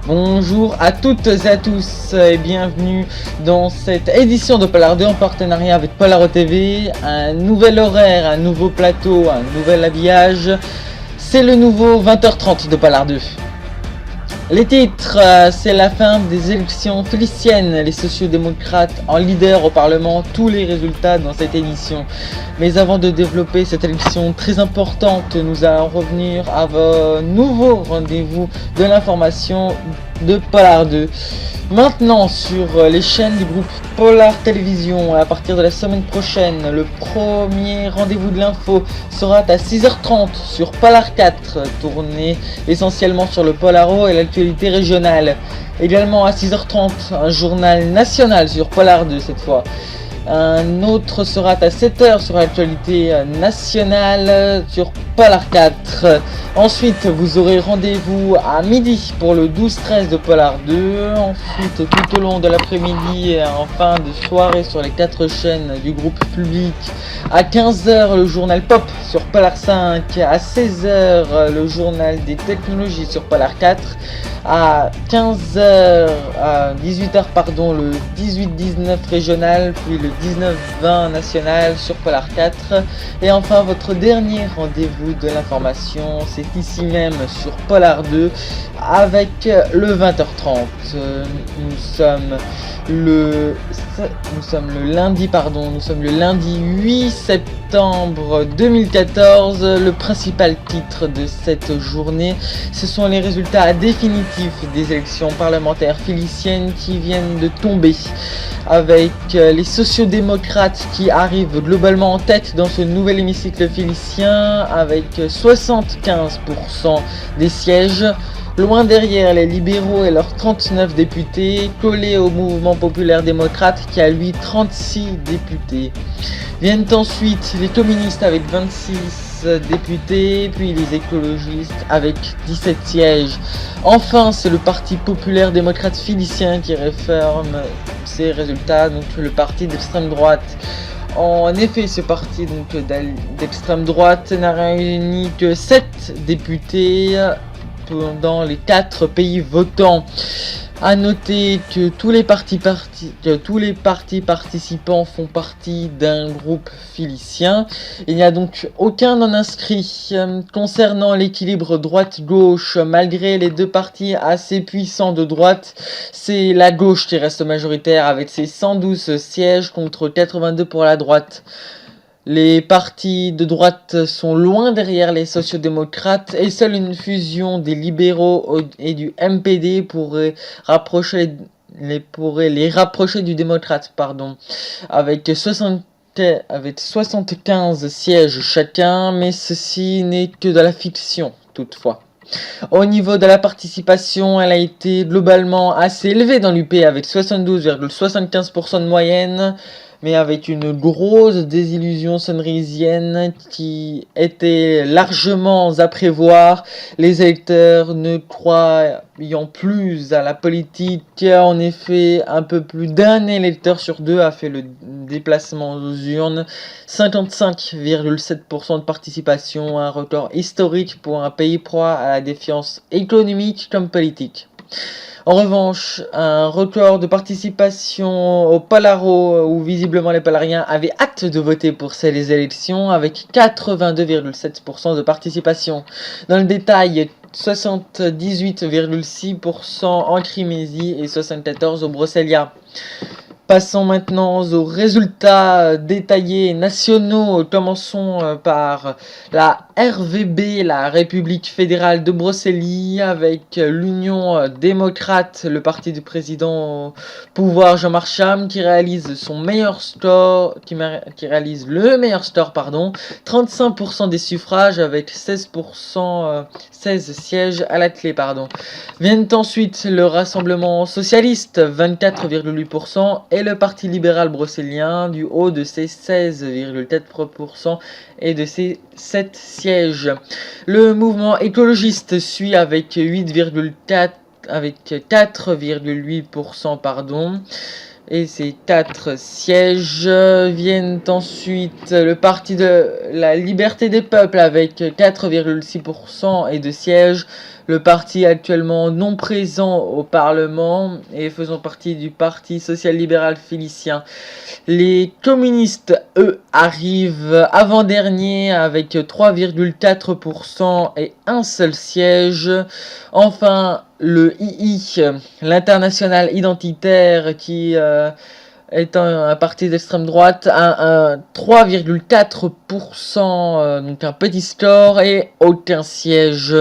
Bonjour à toutes et à tous et bienvenue dans cette édition de Polar 2 en partenariat avec Polaro TV. Un nouvel horaire, un nouveau plateau, un nouvel habillage. C'est le nouveau 20h30 de Polar 2. Les titres, c'est la fin des élections féliciennes, les sociodémocrates en leader au Parlement, tous les résultats dans cette édition. Mais avant de développer cette élection très importante, nous allons revenir à vos nouveaux rendez-vous de l'information de Polar 2. Maintenant sur les chaînes du groupe Polar Télévision, à partir de la semaine prochaine, le premier rendez-vous de l'info sera à 6h30 sur Polar 4, tourné essentiellement sur le Polaro et l'actualité régionale. Également à 6h30, un journal national sur Polar 2 cette fois. Un autre sera à 7h sur l'actualité nationale sur Polar 4. Ensuite, vous aurez rendez-vous à midi pour le 12-13 de Polar 2. Ensuite, tout au long de l'après-midi et en fin de soirée sur les 4 chaînes du groupe public. À 15h, le journal Pop sur Polar 5. À 16h, le journal des technologies sur Polar 4. À 15h, à 18h, pardon, le 18-19 régional, puis le 19-20 national sur Polar 4. Et enfin, votre dernier rendez-vous de l'information, c'est ici même sur Polar 2 avec le 20h30. Nous sommes le lundi 8 septembre 2014. Le principal titre de cette journée, ce sont les résultats définitifs des élections parlementaires féliciennes qui viennent de tomber, avec les sociodémocrates qui arrivent globalement en tête dans ce nouvel hémicycle félicien avec 75% des sièges. Loin derrière les libéraux et leurs 39 députés, collés au mouvement populaire démocrate qui a lui 36 députés. Viennent ensuite les communistes avec 26 députés, puis les écologistes avec 17 sièges. Enfin, c'est le Parti populaire démocrate philicien qui réforme ses résultats, donc le parti d'extrême droite. En effet, ce parti d'extrême droite n'a réuni que 7 députés dans les 4 pays votants. A noter que tous les partis participants font partie d'un groupe philicien. Il n'y a donc aucun non-inscrit. Concernant l'équilibre droite-gauche, malgré les deux partis assez puissants de droite, c'est la gauche qui reste majoritaire avec ses 112 sièges contre 82 pour la droite. Les partis de droite sont loin derrière les sociodémocrates et seule une fusion des libéraux et du MPD pourrait les rapprocher du démocrate, avec 75 sièges chacun, mais ceci n'est que de la fiction toutefois. Au niveau de la participation, elle a été globalement assez élevée dans l'UP avec 72,75% de moyenne, mais avec une grosse désillusion sonrisienne qui était largement à prévoir. Les électeurs ne croyant plus à la politique, en effet, un peu plus d'un électeur sur deux a fait le déplacement aux urnes. 55,7% de participation, un record historique pour un pays proie à la défiance économique comme politique. En revanche, un record de participation au Polaro où visiblement les Polariens avaient hâte de voter pour ces élections avec 82,7% de participation. Dans le détail, 78,6% en Crimée et 74% au Brosselia. Passons maintenant aux résultats détaillés nationaux. Commençons par la RVB, la République fédérale de Brossélie, avec l'Union démocrate, le parti du président au pouvoir Jean-Marc Cham, qui réalise le meilleur score, 35% des suffrages avec 16 sièges à la clé, Viennent ensuite le Rassemblement socialiste, 24,8%, et le Parti libéral bruxellien du haut de ses 16,4% et de ses 7 sièges. Le mouvement écologiste suit avec 4,8%, et ces 4 sièges. Viennent ensuite le Parti de la Liberté des Peuples avec 4,6% et de sièges. Le parti actuellement non présent au Parlement et faisant partie du Parti social-libéral philicien. Les communistes, eux, arrivent avant-dernier avec 3,4% et un seul siège. Enfin, le II, l'International identitaire, qui est un parti d'extrême droite, a un 3,4%, donc un petit score et aucun siège.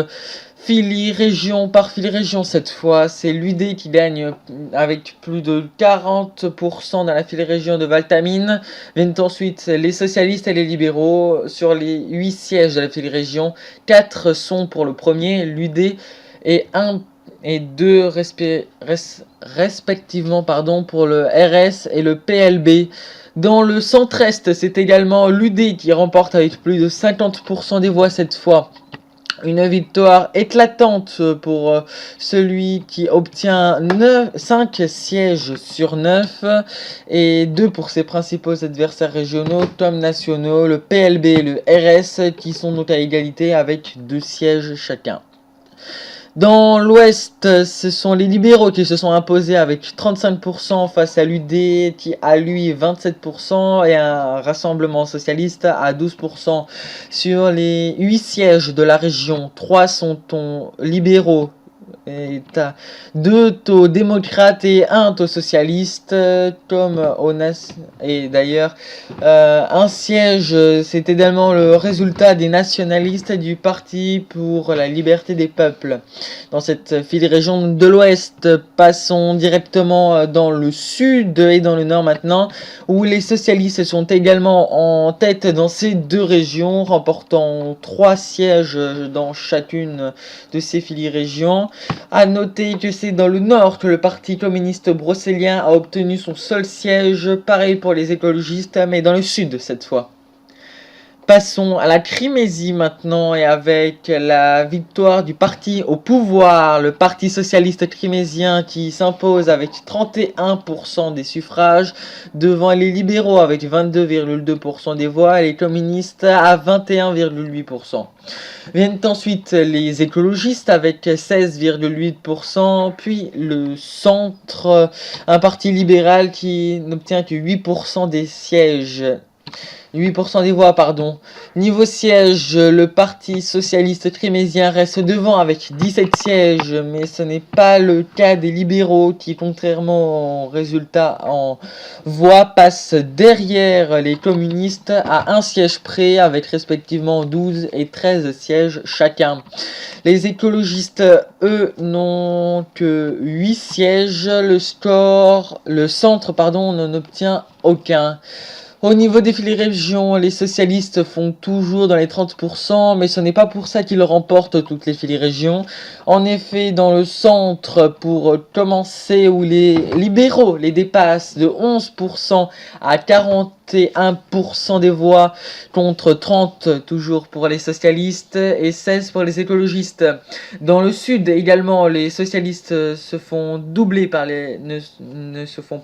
Région par région cette fois, c'est l'UD qui gagne avec plus de 40% dans la région de Valtamine. Viennent ensuite les socialistes et les libéraux. Sur les 8 sièges de la région, 4 sont pour le premier, l'UD, et 1 et 2 respectivement pour le RS et le PLB. Dans le centre-est, c'est également l'UD qui remporte avec plus de 50% des voix cette fois. Une victoire éclatante pour celui qui obtient 5 sièges sur 9 et 2 pour ses principaux adversaires régionaux comme nationaux, le PLB et le RS, qui sont donc à égalité avec 2 sièges chacun. Dans l'ouest, ce sont les libéraux qui se sont imposés avec 35% face à l'UD qui a lui 27% et un rassemblement socialiste à 12%. Sur les 8 sièges de la région, 3 sont libéraux, et 2 taux démocrates et 1 taux socialiste, comme au et d'ailleurs un siège, c'est également le résultat des nationalistes du Parti pour la liberté des peuples. Dans cette région de l'ouest, passons directement dans le sud et dans le nord maintenant, où les socialistes sont également en tête dans ces 2 régions, remportant 3 sièges dans chacune de ces régions. A noter que c'est dans le nord que le Parti communiste bruxellien a obtenu son seul siège, pareil pour les écologistes, mais dans le sud cette fois. Passons à la Crimée maintenant, et avec la victoire du parti au pouvoir, le Parti socialiste crimésien, qui s'impose avec 31% des suffrages devant les libéraux avec 22,2% des voix et les communistes à 21,8%. Viennent ensuite les écologistes avec 16,8%, puis le centre, un parti libéral qui n'obtient que 8% des sièges. 8% des voix, pardon. Niveau sièges, le Parti socialiste crimésien reste devant avec 17 sièges, mais ce n'est pas le cas des libéraux qui, contrairement au résultat en voix, passent derrière les communistes à un siège près, avec respectivement 12 et 13 sièges chacun. Les écologistes, eux, n'ont que 8 sièges. Le centre, n'en obtient aucun. Au niveau des régions, les socialistes font toujours dans les 30%, mais ce n'est pas pour ça qu'ils remportent toutes les régions. En effet, dans le centre, pour commencer, où les libéraux les dépassent de 11% à 41% des voix, contre 30 toujours pour les socialistes et 16 pour les écologistes. Dans le sud également, les socialistes ne se font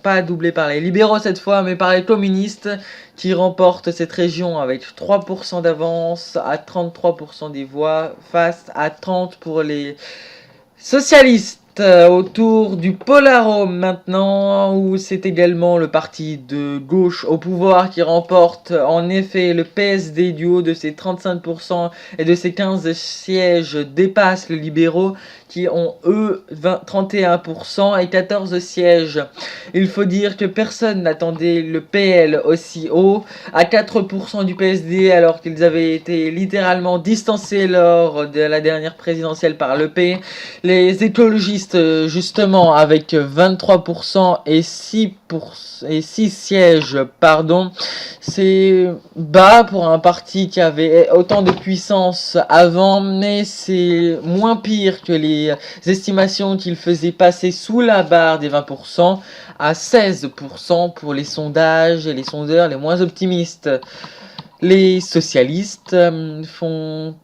pas doubler par les libéraux cette fois, mais par les communistes, qui remporte cette région avec 3% d'avance à 33% des voix face à 30% pour les socialistes. Autour du Polarome maintenant, où c'est également le parti de gauche au pouvoir qui remporte en effet le PSD du haut de ses 35% et de ses 15 sièges dépasse les libéraux qui ont eux 31% et 14 sièges. Il faut dire que personne n'attendait le PL aussi haut, à 4% du PSD, alors qu'ils avaient été littéralement distancés lors de la dernière présidentielle par l'EP. Les écologistes, justement, avec 23% et 6 sièges, c'est bas pour un parti qui avait autant de puissance avant, mais c'est moins pire que les estimations qu'il faisait passer sous la barre des 20% à 16% pour les sondages et les sondeurs les moins optimistes. Les socialistes font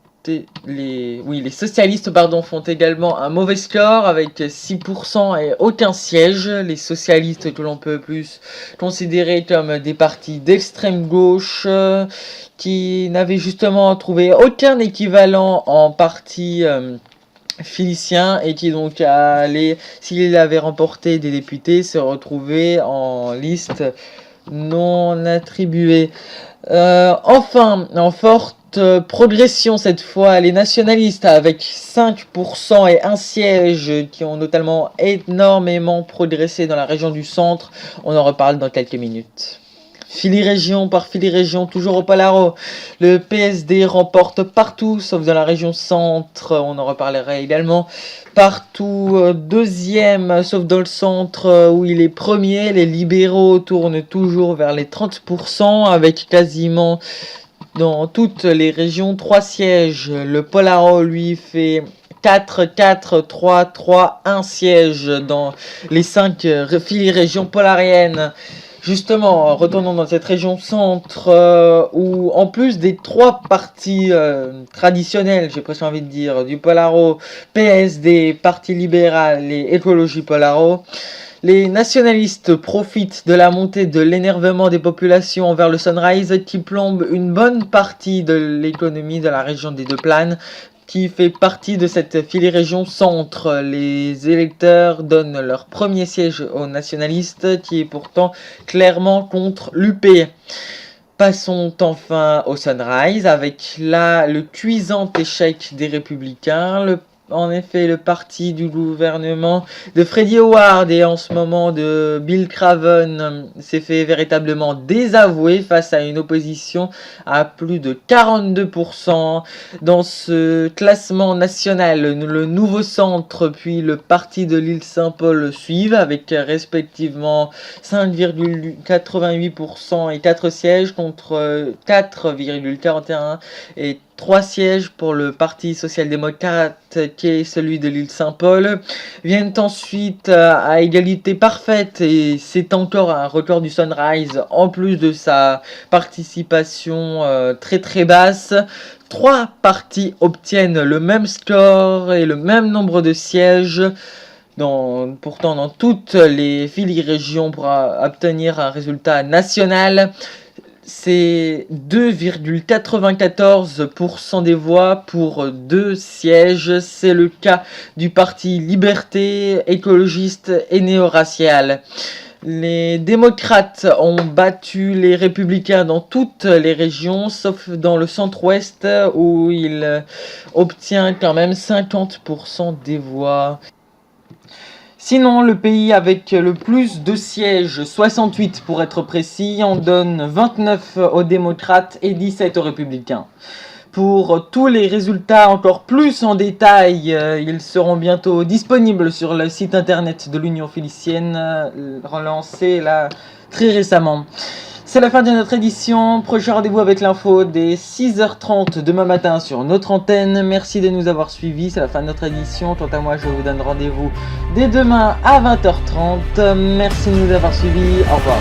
les socialistes font également un mauvais score avec 6% et aucun siège. Les socialistes que l'on peut plus considérer comme des partis d'extrême gauche qui n'avaient justement trouvé aucun équivalent en parti philicien et qui donc allait, s'il avait remporté des députés, se retrouver en liste non attribuée. Enfin, en forte progression cette fois, les nationalistes avec 5% et un siège qui ont notamment énormément progressé dans la région du centre. On en reparle dans quelques minutes. Fili-région par fili-région, toujours au Palaro. Le PSD remporte partout, sauf dans la région centre, on en reparlerait également. Partout, deuxième, sauf dans le centre où il est premier. Les libéraux tournent toujours vers les 30%, avec quasiment dans toutes les régions 3 sièges. Le Polaro, lui, fait 4, 4, 3, 3, 1 siège dans les 5 fili-régions polariennes. Justement, retournons dans cette région centre où, en plus des 3 partis traditionnels, j'ai presque envie de dire, du Polaro, PSD, Parti libéral et Écologie Polaro, les nationalistes profitent de la montée de l'énervement des populations envers le Sunrise qui plombe une bonne partie de l'économie de la région des Deux Planes, qui fait partie de cette fili-région centre. Les électeurs donnent leur premier siège aux nationalistes, qui est pourtant clairement contre l'UP. Passons enfin au Sunrise, avec là le cuisant échec des Républicains. En effet, le parti du gouvernement de Freddie Howard et en ce moment de Bill Craven s'est fait véritablement désavouer face à une opposition à plus de 42%. Dans ce classement national, le Nouveau Centre puis le parti de l'île Saint-Paul suivent avec respectivement 5,88% et 4 sièges contre 4,41% et 3 sièges pour le Parti social-démocrate qui est celui de l'île Saint-Paul. Viennent ensuite à égalité parfaite et c'est encore un record du Sunrise en plus de sa participation très très basse. 3 partis obtiennent le même score et le même nombre de sièges. Pourtant dans toutes les fili-régions pour obtenir un résultat national. C'est 2,94% des voix pour 2 sièges. C'est le cas du parti Liberté, écologiste et néo-racial. Les démocrates ont battu les républicains dans toutes les régions, sauf dans le centre-ouest où il obtient quand même 50% des voix. Sinon, le pays avec le plus de sièges, 68 pour être précis, en donne 29 aux démocrates et 17 aux républicains. Pour tous les résultats encore plus en détail, ils seront bientôt disponibles sur le site internet de l'Union Félicienne, relancé là très récemment. C'est la fin de notre édition. Prochain rendez-vous avec l'info dès 6h30 demain matin sur notre antenne. Merci de nous avoir suivis. C'est la fin de notre édition. Quant à moi, je vous donne rendez-vous dès demain à 20h30. Merci de nous avoir suivis. Au revoir.